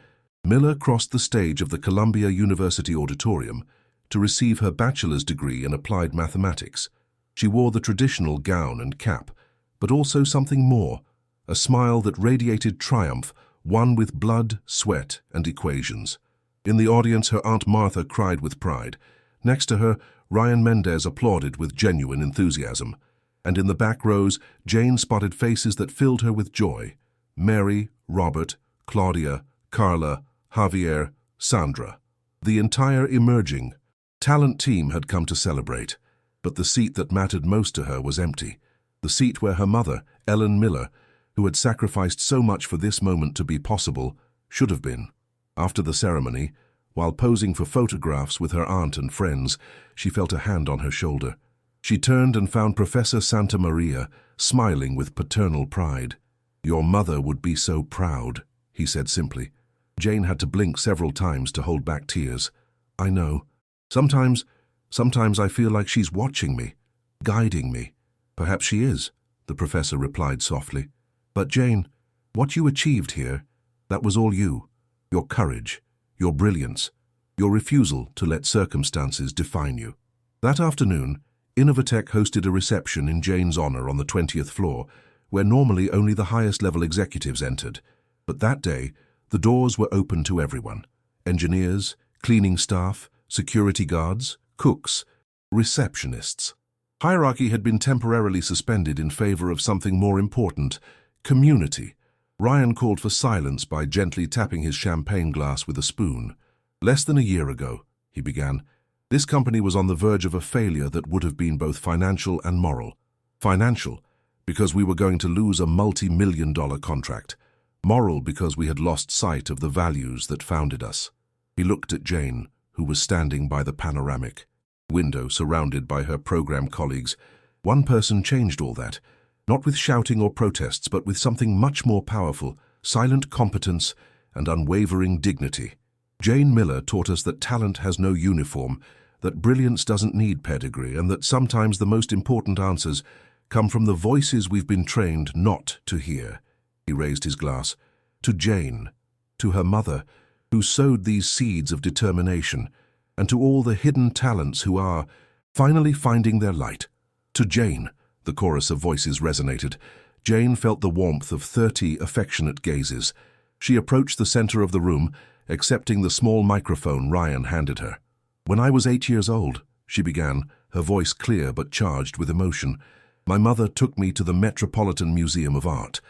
Miller crossed the stage of the Columbia University Auditorium to receive her bachelor's degree in applied mathematics. She wore the traditional gown and cap, but also something more, a smile that radiated triumph, won with blood, sweat, and equations. In the audience, her Aunt Martha cried with pride. Next to her, Ryan Mendez applauded with genuine enthusiasm. And in the back rows, Jane spotted faces that filled her with joy. Mary, Robert, Claudia, Carla, Javier, Sandra. The entire emerging talent team had come to celebrate, but the seat that mattered most to her was empty. The seat where her mother, Ellen Miller, who had sacrificed so much for this moment to be possible, should have been. After the ceremony, while posing for photographs with her aunt and friends, she felt a hand on her shoulder. She turned and found Professor Santa Maria, smiling with paternal pride. "Your mother would be so proud," he said simply. Jane had to blink several times to hold back tears. "I know. Sometimes I feel like she's watching me, guiding me." "Perhaps she is," the professor replied softly. "But Jane, what you achieved here, that was all you. Your courage, your brilliance, your refusal to let circumstances define you." That afternoon, Innovatech hosted a reception in Jane's honor on the 20th floor, where normally only the highest-level executives entered. But that day, the doors were open to everyone: engineers, cleaning staff, security guards, cooks, receptionists. Hierarchy had been temporarily suspended in favor of something more important: community. Ryan called for silence by gently tapping his champagne glass with a spoon. "Less than a year ago," he began, "this company was on the verge of a failure that would have been both financial and moral. Financial, because we were going to lose a multi-million-dollar contract. Moral, because we had lost sight of the values that founded us." He looked at Jane, who was standing by the panoramic window surrounded by her program colleagues. One person changed all that, not with shouting or protests, but with something much more powerful: silent competence and unwavering dignity. Jane Miller taught us that talent has no uniform, that brilliance doesn't need pedigree, and that sometimes the most important answers come from the voices we've been trained not to hear. He raised his glass. "To Jane, to her mother, who sowed these seeds of determination, and to all the hidden talents who are finally finding their light." "To Jane," the chorus of voices resonated. Jane felt the warmth of 30 affectionate gazes. She approached the center of the room, accepting the small microphone Ryan handed her. "When I was 8 years old," she began, her voice clear but charged with emotion, "my mother took me to the Metropolitan Museum of Art.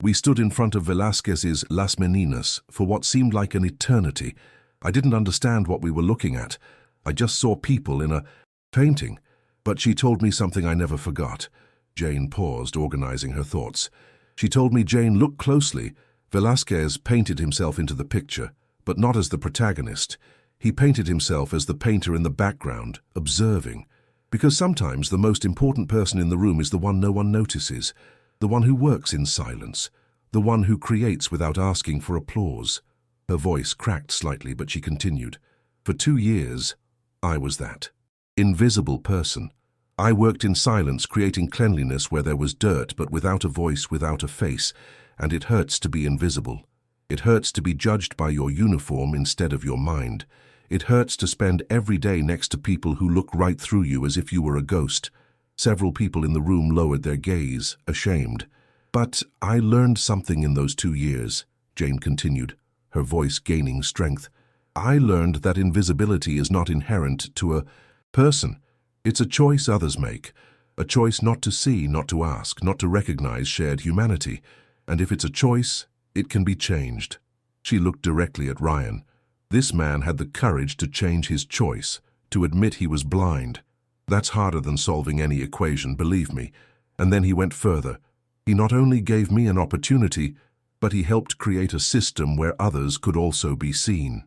We stood in front of Velázquez's Las Meninas for what seemed like an eternity. I didn't understand what we were looking at. I just saw people in a painting. But she told me something I never forgot. Jane paused, organizing her thoughts. She told me, Jane, look closely. Velasquez painted himself into the picture, but not as the protagonist. He painted himself as the painter in the background, observing. Because sometimes the most important person in the room is the one no one notices, the one who works in silence, the one who creates without asking for applause. Her voice cracked slightly, but she continued. For 2 years, I was that invisible person. I worked in silence, creating cleanliness where there was dirt, but without a voice, without a face, and it hurts to be invisible. It hurts to be judged by your uniform instead of your mind. It hurts to spend every day next to people who look right through you as if you were a ghost. Several people in the room lowered their gaze, ashamed. But I learned something in those 2 years, Jane continued, her voice gaining strength. I learned that invisibility is not inherent to a person. It's a choice others make, a choice not to see, not to ask, not to recognize shared humanity. And if it's a choice, it can be changed. She looked directly at Ryan. This man had the courage to change his choice, to admit he was blind. That's harder than solving any equation, believe me. And then he went further. He not only gave me an opportunity, but he helped create a system where others could also be seen.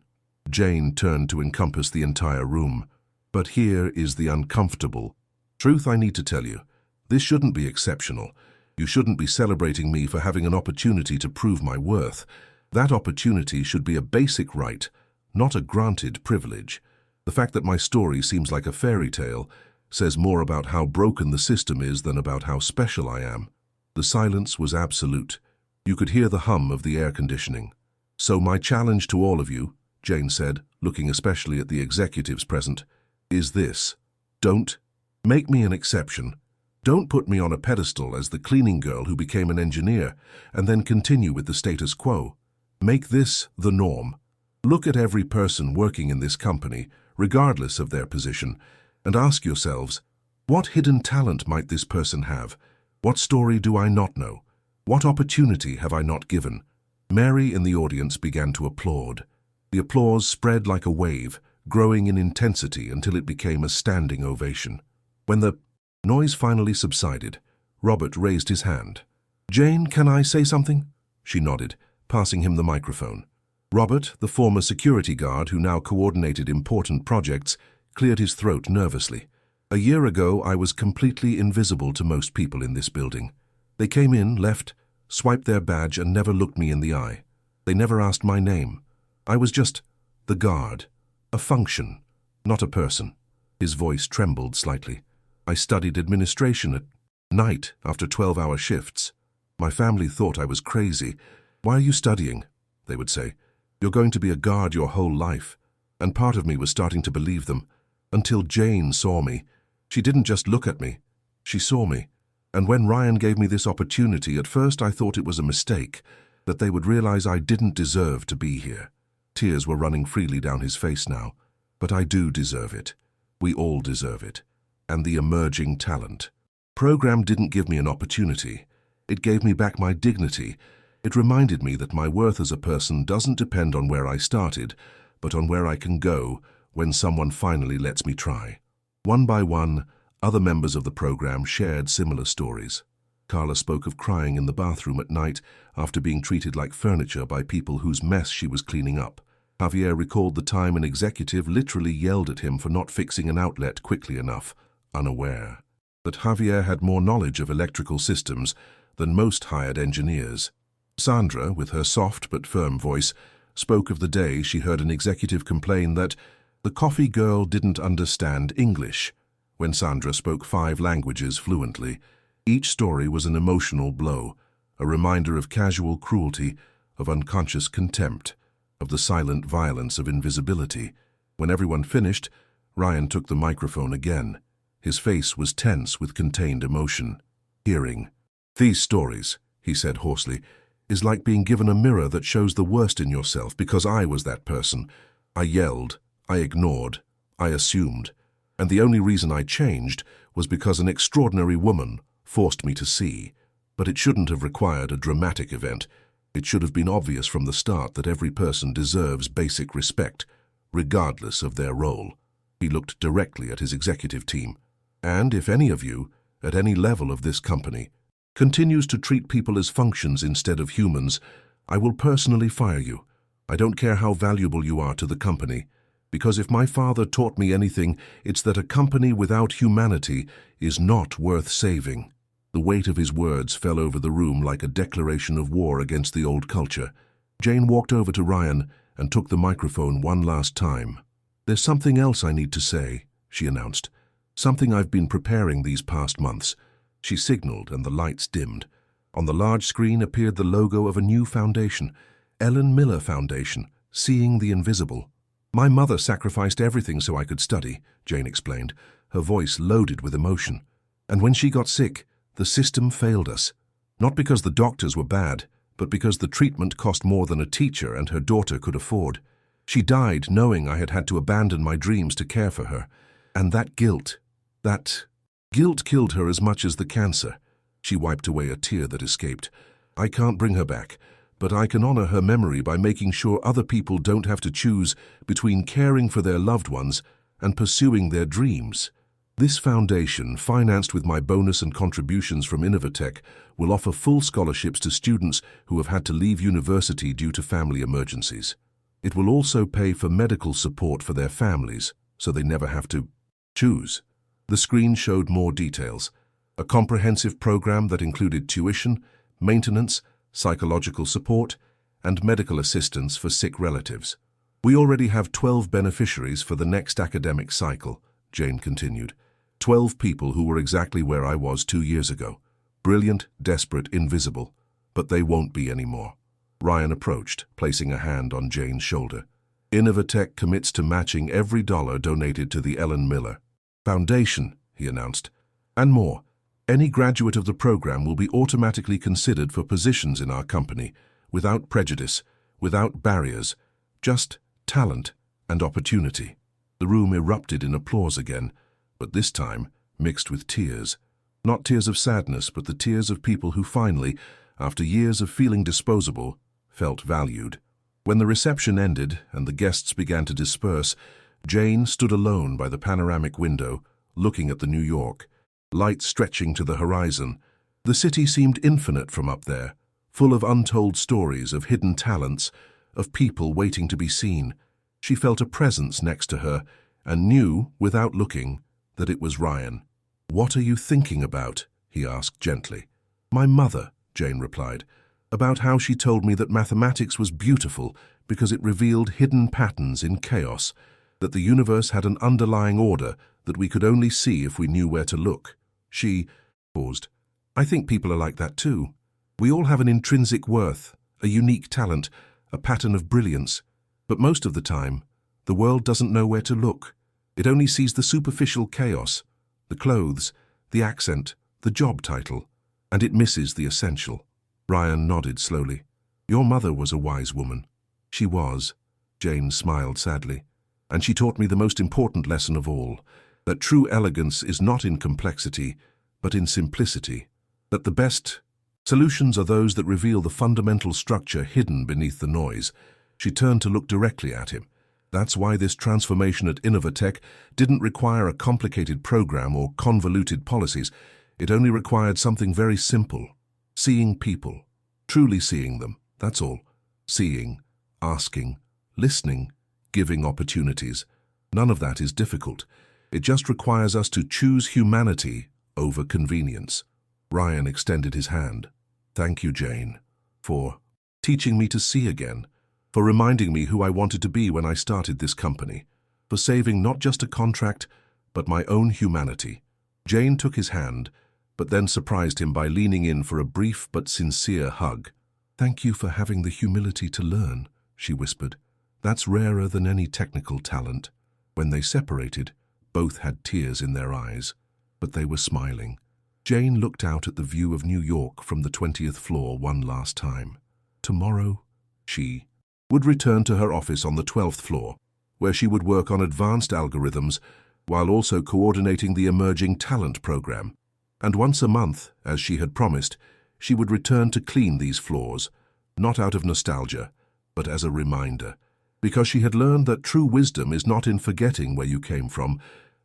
Jane turned to encompass the entire room. But here is the uncomfortable truth I need to tell you. This shouldn't be exceptional. You shouldn't be celebrating me for having an opportunity to prove my worth. That opportunity should be a basic right, not a granted privilege. The fact that my story seems like a fairy tale says more about how broken the system is than about how special I am. The silence was absolute. You could hear the hum of the air conditioning. So my challenge to all of you, Jane said, looking especially at the executives present, is this. Don't make me an exception. Don't put me on a pedestal as the cleaning girl who became an engineer and then continue with the status quo. Make this the norm. Look at every person working in this company, regardless of their position, and ask yourselves, what hidden talent might this person have? What story do I not know? What opportunity have I not given? Mary in the audience began to applaud. The applause spread like a wave, growing in intensity until it became a standing ovation. When the noise finally subsided, Robert raised his hand. Jane, can I say something? She nodded, passing him the microphone. Robert, the former security guard who now coordinated important projects, cleared his throat nervously. A year ago, I was completely invisible to most people in this building. They came in, left, swiped their badge, and never looked me in the eye. They never asked my name. I was just the guard. A function, not a person. His voice trembled slightly. I studied administration at night after 12-hour shifts. My family thought I was crazy. Why are you studying? They would say. You're going to be a guard your whole life. And part of me was starting to believe them. Until Jane saw me. She didn't just look at me. She saw me. And when Ryan gave me this opportunity, at first I thought it was a mistake, that they would realize I didn't deserve to be here. Tears were running freely down his face now. But I do deserve it. We all deserve it. And the emerging talent. Program didn't give me an opportunity. It gave me back my dignity. It reminded me that my worth as a person doesn't depend on where I started, but on where I can go when someone finally lets me try. One by one, other members of the program shared similar stories. Carla spoke of crying in the bathroom at night after being treated like furniture by people whose mess she was cleaning up. Javier recalled the time an executive literally yelled at him for not fixing an outlet quickly enough, unaware that Javier had more knowledge of electrical systems than most hired engineers. Sandra, with her soft but firm voice, spoke of the day she heard an executive complain that the coffee girl didn't understand English when Sandra spoke 5 languages fluently. Each story was an emotional blow, a reminder of casual cruelty, of unconscious contempt, of the silent violence of invisibility. When everyone finished, Ryan took the microphone again. His face was tense with contained emotion. Hearing these stories, he said hoarsely, is like being given a mirror that shows the worst in yourself because I was that person. I yelled, I ignored, I assumed, and the only reason I changed was because an extraordinary woman forced me to see. But it shouldn't have required a dramatic event. It should have been obvious from the start that every person deserves basic respect, regardless of their role. He looked directly at his executive team. And if any of you, at any level of this company, continues to treat people as functions instead of humans, I will personally fire you. I don't care how valuable you are to the company, because if my father taught me anything, it's that a company without humanity is not worth saving. The weight of his words fell over the room like a declaration of war against the old culture. Jane walked over to Ryan and took the microphone one last time. "There's something else I need to say," she announced. "Something I've been preparing these past months." She signaled and the lights dimmed. On the large screen appeared the logo of a new foundation, Ellen Miller Foundation, Seeing the Invisible. "My mother sacrificed everything so I could study," Jane explained, her voice loaded with emotion. "And when she got sick, the system failed us. Not because the doctors were bad, but because the treatment cost more than a teacher and her daughter could afford. She died knowing I had had to abandon my dreams to care for her. And that guilt killed her as much as the cancer." She wiped away a tear that escaped. "I can't bring her back, but I can honor her memory by making sure other people don't have to choose between caring for their loved ones and pursuing their dreams. This foundation, financed with my bonus and contributions from Innovatech, will offer full scholarships to students who have had to leave university due to family emergencies. It will also pay for medical support for their families, so they never have to choose." The screen showed more details. A comprehensive program that included tuition, maintenance, psychological support, and medical assistance for sick relatives. "We already have 12 beneficiaries for the next academic cycle," Jane continued. 12 people who were exactly where I was 2 years ago. Brilliant, desperate, invisible. But they won't be anymore. Ryan approached, placing a hand on Jane's shoulder. "Innovatech commits to matching every dollar donated to the Ellen Miller Foundation," he announced. "And more. Any graduate of the program will be automatically considered for positions in our company, without prejudice, without barriers, just talent and opportunity." The room erupted in applause again, but this time mixed with tears. Not tears of sadness, but the tears of people who finally, after years of feeling disposable, felt valued. When the reception ended and the guests began to disperse, Jane stood alone by the panoramic window, looking at the New York, lights stretching to the horizon. The city seemed infinite from up there, full of untold stories of hidden talents, of people waiting to be seen. She felt a presence next to her and knew, without looking, that it was Ryan. "What are you thinking about?" he asked gently. "My mother," Jane replied, "about how she told me that mathematics was beautiful because it revealed hidden patterns in chaos, that the universe had an underlying order that we could only see if we knew where to look. She paused. "I think people are like that too. We all have an intrinsic worth, a unique talent, a pattern of brilliance. But most of the time, the world doesn't know where to look. It only sees the superficial chaos, the clothes, the accent, the job title, and it misses the essential." Ryan nodded slowly. "Your mother was a wise woman." "She was," Jane smiled sadly. "And she taught me the most important lesson of all, that true elegance is not in complexity, but in simplicity. That the best solutions are those that reveal the fundamental structure hidden beneath the noise." She turned to look directly at him. "That's why this transformation at Innovatech didn't require a complicated program or convoluted policies. It only required something very simple. Seeing people. Truly seeing them, that's all. Seeing, asking, listening, giving opportunities. None of that is difficult. It just requires us to choose humanity over convenience." Ryan extended his hand. "Thank you, Jane, for teaching me to see again, for reminding me who I wanted to be when I started this company, for saving not just a contract, but my own humanity." Jane took his hand, but then surprised him by leaning in for a brief but sincere hug. "Thank you for having the humility to learn," she whispered. "That's rarer than any technical talent." When they separated, both had tears in their eyes, but they were smiling. Jane looked out at the view of New York from the 20th floor one last time. Tomorrow, she would return to her office on the 12th floor, where she would work on advanced algorithms while also coordinating the emerging talent program. And once a month, as she had promised, she would return to clean these floors, not out of nostalgia, but as a reminder because she had learned that true wisdom is not in forgetting where you came from,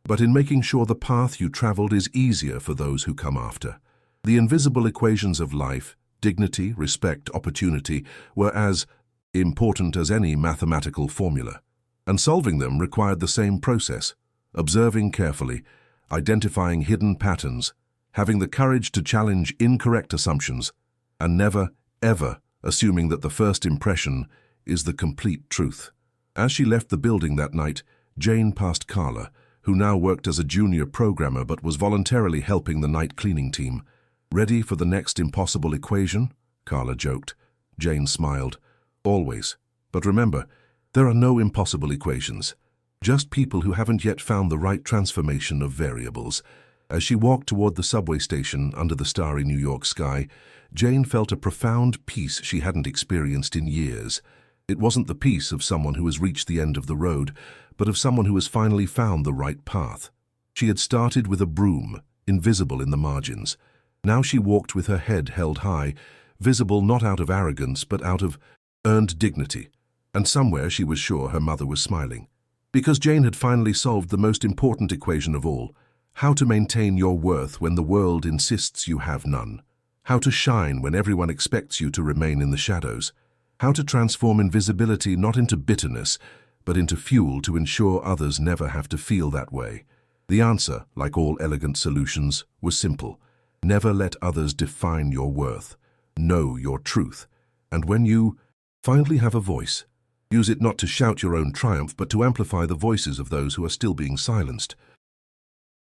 but in making sure the path you traveled is easier for those who come after. The invisible equations of life, dignity, respect, opportunity, were as important as any mathematical formula, and solving them required the same process: observing carefully, identifying hidden patterns, having the courage to challenge incorrect assumptions, and never, ever assuming that the first impression is the complete truth. As she left the building that night, Jane passed Carla, who now worked as a junior programmer but was voluntarily helping the night cleaning team. "Ready for the next impossible equation?" Carla joked. Jane smiled. "Always. But remember, there are no impossible equations. Just people who haven't yet found the right transformation of variables." As she walked toward the subway station under the starry New York sky, Jane felt a profound peace she hadn't experienced in years. It wasn't the peace of someone who has reached the end of the road, but of someone who has finally found the right path. She had started with a broom, invisible in the margins. Now she walked with her head held high, visible not out of arrogance but out of earned dignity. And somewhere she was sure her mother was smiling. Because Jane had finally solved the most important equation of all: how to maintain your worth when the world insists you have none. How to shine when everyone expects you to remain in the shadows. How to transform invisibility not into bitterness, but into fuel to ensure others never have to feel that way. The answer, like all elegant solutions, was simple. Never let others define your worth. Know your truth. And when you finally have a voice, use it not to shout your own triumph, but to amplify the voices of those who are still being silenced.